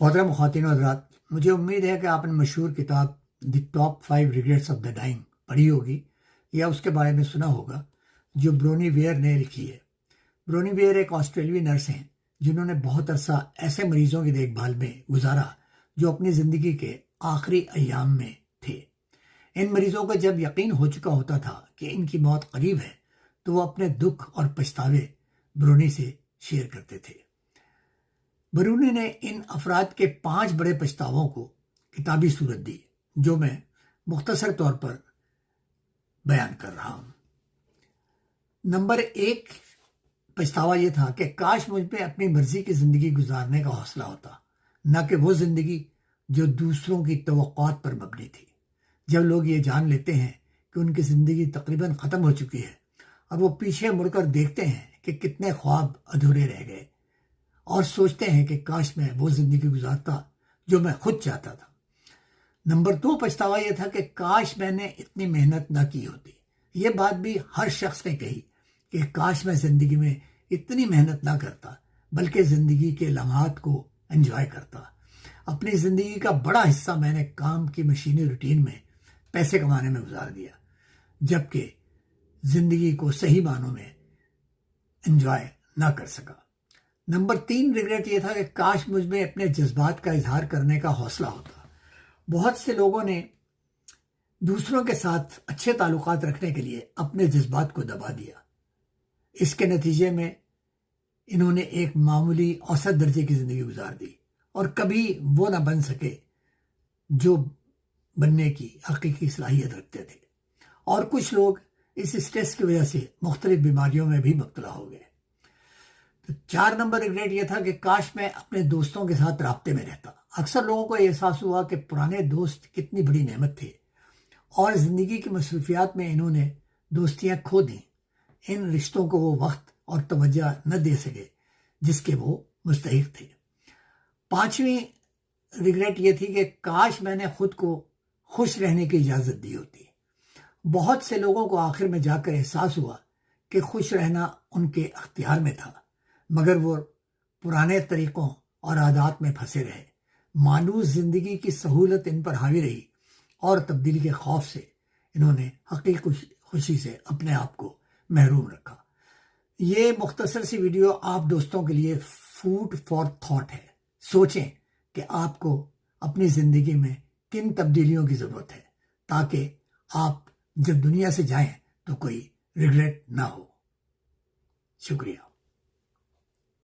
محترم خواتین و حضرات، مجھے امید ہے کہ آپ نے مشہور کتاب the top 5 regrets of the dying پڑھی ہوگی یا اس کے بارے میں سنا ہوگا، جو برونی ویئر نے لکھی ہے۔ برونی ویئر ایک آسٹریلوی نرس ہیں جنہوں نے بہت عرصہ ایسے مریضوں کی دیکھ بھال میں گزارا جو اپنی زندگی کے آخری ایام میں تھے۔ ان مریضوں کو جب یقین ہو چکا ہوتا تھا کہ ان کی موت قریب ہے تو وہ اپنے دکھ اور پچھتاوے برونی سے شیئر کرتے تھے۔ برونی نے ان افراد کے 5 بڑے پچھتاووں کو کتابی صورت دی، جو میں مختصر طور پر بیان کر رہا ہوں۔ نمبر 1 پچھتاوا یہ تھا کہ کاش مجھ میں اپنی مرضی کی زندگی گزارنے کا حوصلہ ہوتا، نہ کہ وہ زندگی جو دوسروں کی توقعات پر مبنی تھی۔ جب لوگ یہ جان لیتے ہیں کہ ان کی زندگی تقریباً ختم ہو چکی ہے اور وہ پیچھے مڑ کر دیکھتے ہیں کہ کتنے خواب ادھورے رہ گئے، اور سوچتے ہیں کہ کاش میں وہ زندگی گزارتا جو میں خود چاہتا تھا۔ نمبر 2 پچھتاوا یہ تھا کہ کاش میں نے اتنی محنت نہ کی ہوتی۔ یہ بات بھی ہر شخص نے کہی کہ کاش میں زندگی میں اتنی محنت نہ کرتا، بلکہ زندگی کے لمحات کو انجوائے کرتا۔ اپنی زندگی کا بڑا حصہ میں نے کام کی مشینی روٹین میں پیسے کمانے میں گزار دیا، جبکہ زندگی کو صحیح معنوں میں انجوائے نہ کر سکا۔ نمبر 3 ریگریٹ یہ تھا کہ کاش مجھ میں اپنے جذبات کا اظہار کرنے کا حوصلہ ہوتا۔ بہت سے لوگوں نے دوسروں کے ساتھ اچھے تعلقات رکھنے کے لیے اپنے جذبات کو دبا دیا۔ اس کے نتیجے میں انہوں نے ایک معمولی اوسط درجے کی زندگی گزار دی اور کبھی وہ نہ بن سکے جو بننے کی حقیقی صلاحیت رکھتے تھے، اور کچھ لوگ اس اسٹریس کی وجہ سے مختلف بیماریوں میں بھی مبتلا ہو گئے۔ 4 نمبر ریگریٹ یہ تھا کہ کاش میں اپنے دوستوں کے ساتھ رابطے میں رہتا۔ اکثر لوگوں کو احساس ہوا کہ پرانے دوست کتنی بڑی نعمت تھے، اور زندگی کی مصروفیات میں انہوں نے دوستیاں کھو دیں۔ ان رشتوں کو وہ وقت اور توجہ نہ دے سکے جس کے وہ مستحق تھے۔ 5ویں ریگریٹ یہ تھی کہ کاش میں نے خود کو خوش رہنے کی اجازت دی ہوتی۔ بہت سے لوگوں کو آخر میں جا کر احساس ہوا کہ خوش رہنا ان کے اختیار میں تھا، مگر وہ پرانے طریقوں اور عادات میں پھنسے رہے۔ مانوس زندگی کی سہولت ان پر حاوی رہی، اور تبدیلی کے خوف سے انہوں نے حقیقی خوشی سے اپنے آپ کو محروم رکھا۔ یہ مختصر سی ویڈیو آپ دوستوں کے لیے فوڈ فار تھاٹ ہے۔ سوچیں کہ آپ کو اپنی زندگی میں کن تبدیلیوں کی ضرورت ہے، تاکہ آپ جب دنیا سے جائیں تو کوئی ریگریٹ نہ ہو۔ شکریہ۔